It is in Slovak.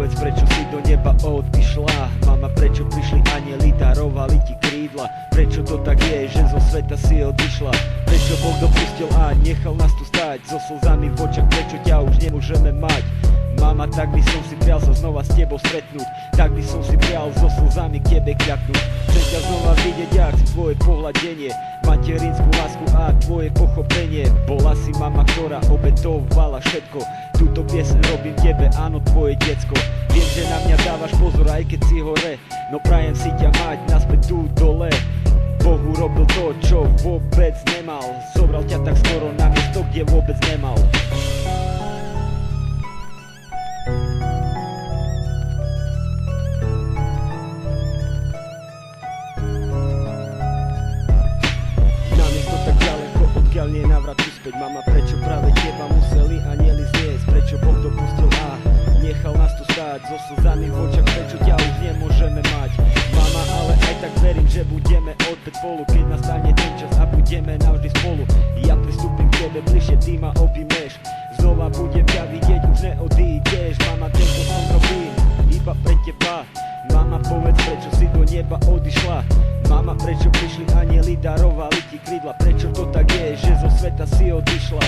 povedz, prečo si do neba odišla. Mama, prečo prišli anieli, darovali ti krídla. Prečo to tak je, že zo sveta si odišla? Prečo Boh dopustil a nechal nás tu stáť so slzami v očiach, prečo ťa už nemôžeme mať? Mama, tak by som si prial sa znova s tebou stretnúť, tak by som si prial so slzami k tebe kľaknúť. Chcem ťa znova vidieť, jak si tvoje pohľadenie, materinskú lásku a tvoje pochopenie. Bola si mama, ktorá obetovala všetko. Túto pieseň robím tebe, áno, tvoje decko. Viem, že na mňa dávaš pozor, aj keď si hore, no prajem si ťa mať naspäť tu dole. Boh urobil to, čo vôbec nemal, zobral ťa tak skoro na miesto, kde vôbec nemal. Nie návrat späť, mama, prečo práve teba museli anieli zniesť? Prečo Boh dopustil a nechal nás tu stáť so slzami v očiach, prečo ťa už nemôžeme mať? Mama, ale aj tak verím, že budeme opäť spolu, keď nastane ten čas a budeme navždy spolu. Ja pristúpim k tebe bližšie, ty ma objímeš, znova budem ťa vidieť, už neodídeš. Mama, tento som robím iba pre teba. Mama, povedz, prečo si do neba odišla? Mama, prečo prišli anieli, darovali ti krídla? Prečo to tak je, že zo sveta si odišla?